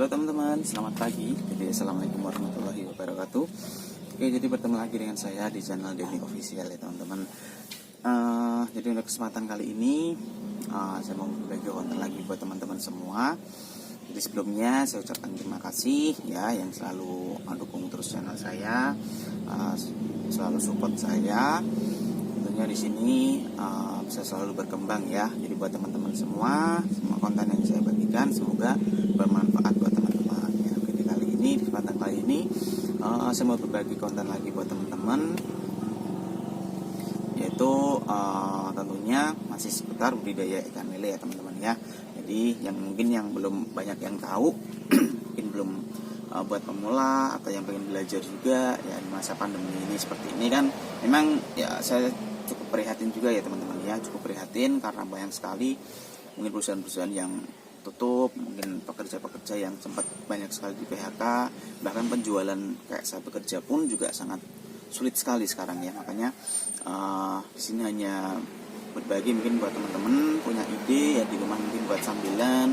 Halo teman-teman, selamat pagi. Jadi assalamualaikum warahmatullahi wabarakatuh. Oke, jadi bertemu lagi dengan saya di channel Denny Official ya teman-teman. Jadi untuk kesempatan kali ini saya mau berbagi konten lagi buat teman-teman semua. Jadi sebelumnya saya ucapkan terima kasih ya yang selalu mendukung terus channel saya, selalu support saya. Tentunya di sini bisa selalu berkembang ya. Jadi buat teman-teman semua konten yang saya bagikan semoga bermanfaat buat teman-teman ya. Jadi di kesempatan kali ini saya mau berbagi konten lagi buat teman-teman, yaitu tentunya masih seputar budidaya ikan lele ya teman-teman ya. Jadi yang belum banyak yang tahu mungkin belum buat pemula atau yang pengen belajar juga ya, di masa pandemi ini seperti ini kan memang ya saya cukup prihatin juga ya teman-teman ya, cukup prihatin karena banyak sekali mungkin perusahaan-perusahaan yang tutup, mungkin pekerja-pekerja yang sempat banyak sekali di PHK, bahkan penjualan kayak saya bekerja pun juga sangat sulit sekali sekarang ya. Makanya di sini hanya berbagi mungkin buat teman-teman punya ide ya di rumah, mungkin buat sambilan,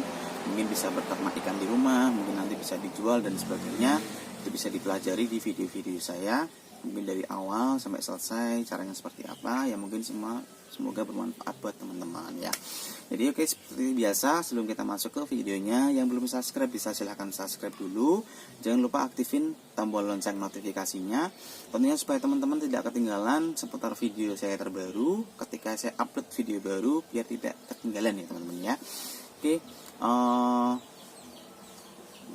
mungkin bisa berternak ikan di rumah, mungkin nanti bisa dijual dan sebagainya. Itu bisa dipelajari di video-video saya, mungkin dari awal sampai selesai caranya seperti apa ya, mungkin semoga bermanfaat buat teman-teman ya. Jadi oke, seperti biasa sebelum kita masuk ke videonya, yang belum subscribe bisa silahkan subscribe dulu. Jangan lupa aktifin tombol lonceng notifikasinya, tentunya supaya teman-teman tidak ketinggalan seputar video saya terbaru ketika saya upload video baru, biar tidak ketinggalan ya teman-teman ya. Oke,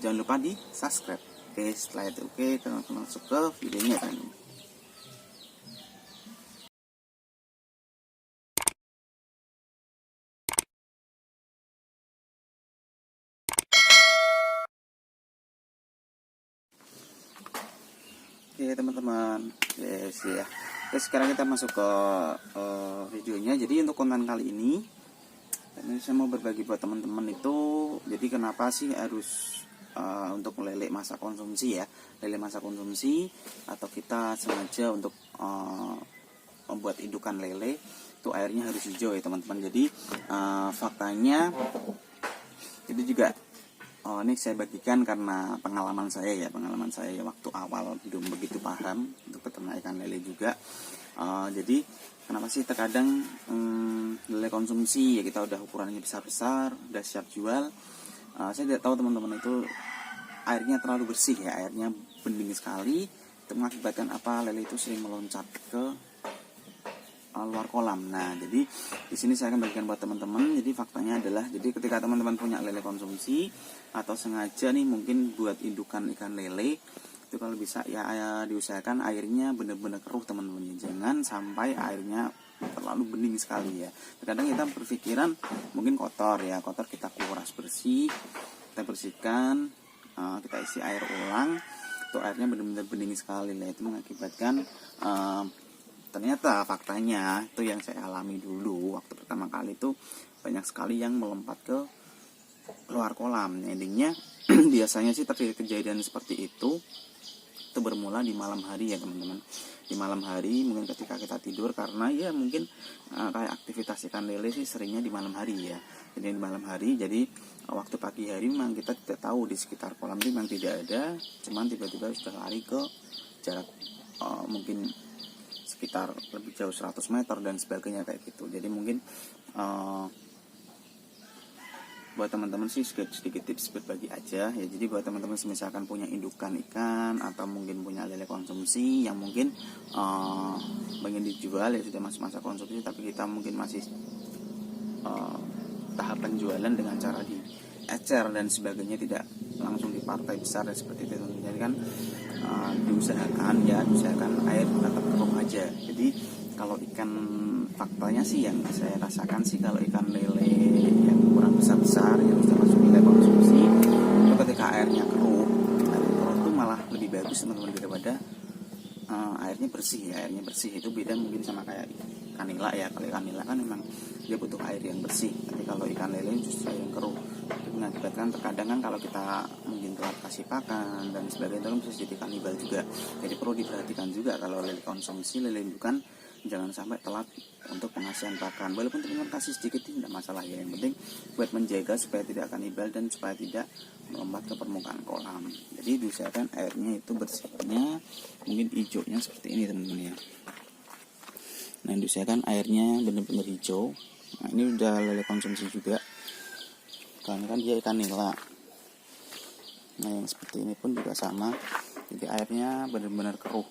jangan lupa di subscribe. Oke, setelah itu kita masuk ke videonya kan. Oke teman-teman, yes ya. Oke, sekarang kita masuk ke videonya. Jadi untuk konten kali ini saya mau berbagi buat teman-teman itu, jadi kenapa sih harus untuk lele masa konsumsi ya, lele masa konsumsi atau kita sengaja untuk membuat indukan lele itu airnya harus hijau ya teman-teman. Jadi faktanya itu juga ini saya bagikan karena pengalaman saya ya waktu awal belum begitu paham untuk peternak ikan lele juga. Jadi kenapa sih terkadang lele konsumsi ya kita udah ukurannya besar-besar, udah siap jual, saya tidak tahu teman-teman itu airnya terlalu bersih ya, airnya bening sekali, itu mengakibatkan apa, lele itu sering meloncat ke luar kolam. Nah, jadi di sini saya akan bagikan buat teman-teman. Jadi faktanya adalah, jadi ketika teman-teman punya lele konsumsi atau sengaja nih mungkin buat indukan ikan lele, itu kalau bisa ya diusahakan airnya benar-benar keruh teman-teman. Jangan sampai airnya terlalu bening sekali ya. Terkadang kita berpikiran mungkin kotor ya, kotor kita kuras bersih, kita bersihkan, kita isi air ulang, itu airnya benar-benar bening sekali. Nah, itu mengakibatkan ternyata faktanya itu yang saya alami dulu waktu pertama kali itu banyak sekali yang melompat ke luar kolam. Endingnya biasanya sih terjadi kejadian seperti itu bermula di malam hari ya teman-teman. Di malam hari mungkin ketika kita tidur, karena ya mungkin kayak aktivitas ikan lele sih seringnya di malam hari ya. Jadi di malam hari, jadi waktu pagi hari memang kita tidak tahu di sekitar kolam itu memang tidak ada, cuman tiba-tiba sudah lari ke jarak mungkin sekitar lebih jauh 100 meter dan sebagainya kayak gitu. Jadi mungkin buat teman-teman sih sedikit tips berbagi aja ya. Jadi buat teman-teman misalkan punya indukan ikan atau mungkin punya lele konsumsi yang mungkin pengen dijual ya, sudah masuk masa konsumsi tapi kita mungkin masih tahap penjualan dengan cara di ecer dan sebagainya, tidak langsung di partai besar dan seperti itu. Jadi kan diusahakan air tetap keruh aja. Jadi kalau ikan, faktanya sih yang saya rasakan sih kalau ikan lele yang kurang besar-besar yang sudah masuk nilai konsumsi itu ketika airnya keruh itu malah lebih bagus teman-teman daripada airnya bersih ya. Airnya bersih itu beda mungkin sama kayak ikan nila ya. Kalau ikan nila kan memang dia butuh air yang bersih, tapi kalau ikan lele justru air yang keruh itu mengakibatkan terkadang kan kalau kita mungkin telat kasih pakan dan sebagainya itu bisa jadi kanibal juga. Jadi perlu diperhatikan juga kalau lele konsumsi, lele indukan jangan sampai telat untuk pengasihan pakan. Walaupun teman-teman kasih sedikit tidak masalah ya, yang penting buat menjaga supaya tidak kanibal dan supaya tidak melompat ke permukaan kolam. Jadi diusahakan airnya itu bersihnya mungkin hijaunya seperti ini teman-teman ya. Nah, diusahakan airnya benar-benar hijau. Nah, ini udah lele konsumsi juga, karena kan dia ikan nila. Nah, yang seperti ini pun juga sama, jadi airnya benar-benar keruh.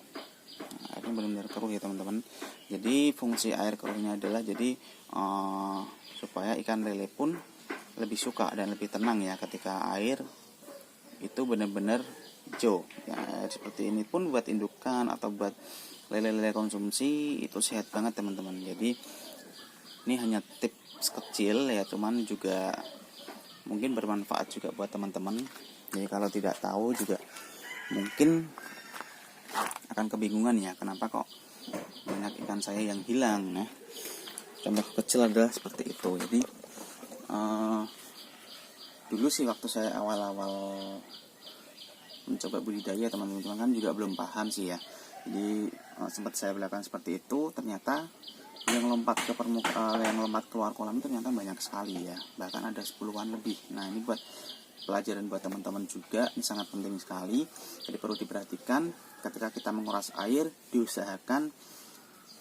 Nah, airnya benar-benar keruh ya teman-teman. Jadi fungsi air keruhnya adalah jadi supaya ikan lele pun lebih suka dan lebih tenang ya ketika air itu benar-benar hijau ya. Air seperti ini pun buat indukan atau buat lele-lele konsumsi itu sehat banget teman-teman. Jadi ini hanya tips kecil ya, cuman juga mungkin bermanfaat juga buat teman-teman. Jadi kalau tidak tahu juga mungkin akan kebingungan ya, kenapa kok banyak ikan saya yang hilang ya. Contoh kecil adalah seperti itu. Jadi dulu sih waktu saya awal-awal mencoba budidaya teman-teman kan juga belum paham sih ya. Jadi sempat saya belakang seperti itu, ternyata yang lompat ke permukaan, yang lompat keluar kolam ternyata banyak sekali ya, bahkan ada 10-an lebih. Nah, ini buat pelajaran buat teman-teman juga, ini sangat penting sekali. Jadi perlu diperhatikan ketika kita menguras air, diusahakan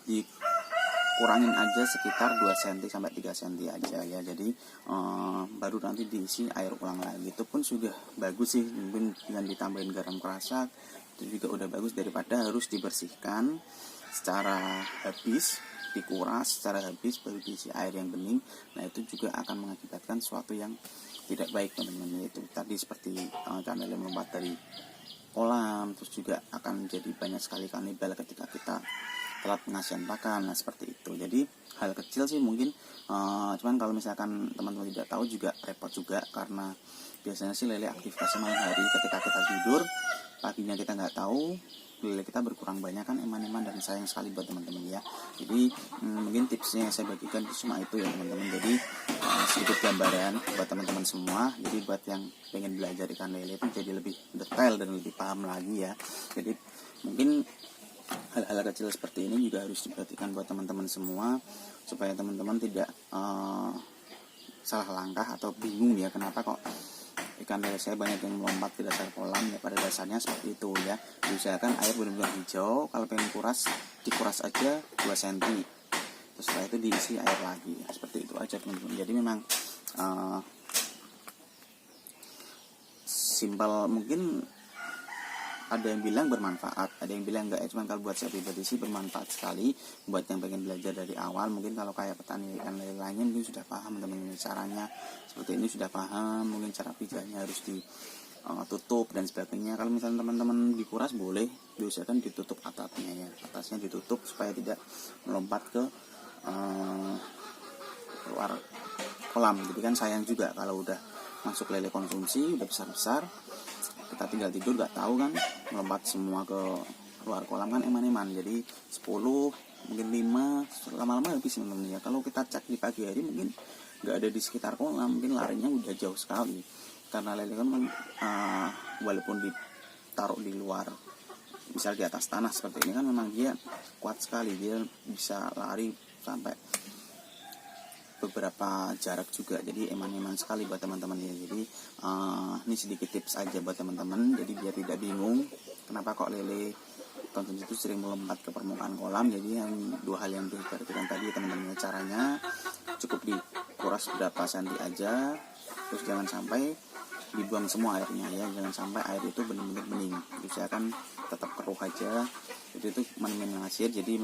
dikurangin aja sekitar 2 cm sampai 3 cm aja ya. Jadi baru nanti diisi air ulang lagi, itu pun sudah bagus sih. Mungkin dengan ditambahin garam kerasak itu juga udah bagus, daripada harus dibersihkan secara habis, dikuras secara habis baru diisi air yang bening. Nah, itu juga akan mengakibatkan sesuatu yang tidak baik teman-teman, yaitu tadi seperti ikan lele melompat dari kolam, terus juga akan jadi banyak sekali kanibal ketika kita telat pengasihan pakan. Nah, seperti itu. Jadi hal kecil sih mungkin, cuman kalau misalkan teman-teman tidak tahu juga repot juga, karena biasanya sih lele aktivitasnya malam hari. Ketika kita tidur, paginya kita nggak tahu, lele kita berkurang banyak kan, eman-eman, dan sayang sekali buat teman-teman ya. Jadi mungkin tipsnya yang saya bagikan itu cuma itu ya teman-teman. Jadi sedikit gambaran buat teman-teman semua. Jadi buat yang pengen belajar ikan lele itu jadi lebih detail dan lebih paham lagi ya. Jadi mungkin hal-hal kecil seperti ini juga harus diperhatikan buat teman-teman semua, supaya teman-teman tidak salah langkah atau bingung ya, kenapa kok ikan lele saya banyak yang melompat di dasar kolam ya. Pada dasarnya seperti itu ya. Diusahakan air benar-benar hijau. Kalau pengen kuras, dikuras aja 2 cm. Terus setelah itu diisi air lagi ya. Seperti itu aja teman-teman. Jadi memang simpel. Mungkin ada yang bilang bermanfaat, ada yang bilang enggak ya. Cuman kalau buat saya pribadi sih bermanfaat sekali buat yang pengen belajar dari awal. Mungkin kalau kayak petani ikan lele lainnya mungkin sudah paham teman-teman caranya seperti ini, sudah paham mungkin cara pijahnya harus ditutup dan sebagainya. Kalau misalnya teman-teman dikuras, boleh diusahakan ditutup atapnya ya, atasnya ditutup supaya tidak melompat ke luar kolam. Jadi kan sayang juga kalau udah masuk lele konsumsi udah besar-besar, kita tinggal tidur gak tahu kan, melompat semua ke luar kolam kan, eman-eman. Jadi 10, mungkin 5, lama-lama habis teman-teman ya. Kalau kita cek di pagi hari mungkin gak ada di sekitar kolam, mungkin larinya udah jauh sekali. Karena lele kan walaupun ditaruh di luar, misal di atas tanah seperti ini kan, memang dia kuat sekali, dia bisa lari sampai beberapa jarak juga. Jadi eman-eman sekali buat teman-teman ya. Jadi ini sedikit tips aja buat teman-teman, jadi biar tidak bingung kenapa kok lele konsumsi itu sering melompat ke permukaan kolam. Jadi yang 2 hal yang diperhatikan tadi teman-teman, caranya cukup dikuras berapa senti aja, terus jangan sampai dibuang semua airnya ya, jangan sampai air itu benar-benar bening, usahakan tetap keruh aja. Jadi itu minimalisir, jadi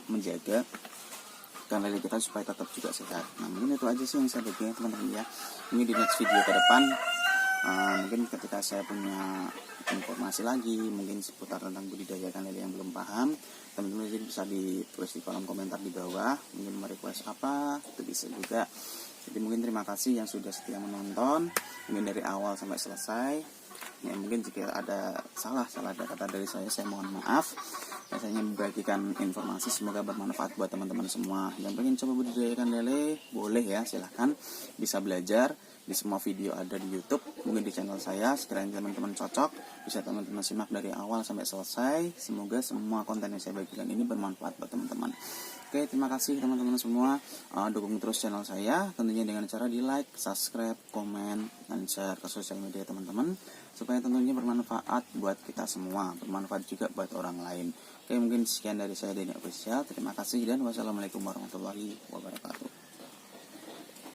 menjaga ikan lele kita supaya tetap juga sehat. Nah, mungkin itu aja sih yang saya bagikan teman-teman ya. Mungkin di next video ke depan mungkin ketika saya punya informasi lagi mungkin seputar tentang budidaya ikan lele yang belum paham, teman-teman jadi bisa ditulis di kolom komentar di bawah, mungkin mau request apa itu bisa juga. Jadi mungkin terima kasih yang sudah setia menonton mungkin dari awal sampai selesai ya. Mungkin jika ada salah ada kata dari saya mohon maaf. Saya membagikan informasi, semoga bermanfaat buat teman-teman semua. Yang pengen coba budidaya ikan lele boleh ya, silahkan bisa belajar. di semua video ada di YouTube, mungkin di channel saya. Sekiranya teman-teman cocok, bisa teman-teman simak dari awal sampai selesai. Semoga semua konten yang saya bagikan ini bermanfaat buat teman-teman. Oke, terima kasih teman-teman semua. Dukung terus channel saya, tentunya dengan cara di like, subscribe, komen, dan share ke sosial media teman-teman, supaya tentunya bermanfaat buat kita semua, bermanfaat juga buat orang lain. Oke, mungkin sekian dari saya, Denny Official. Terima kasih dan wassalamualaikum warahmatullahi wabarakatuh.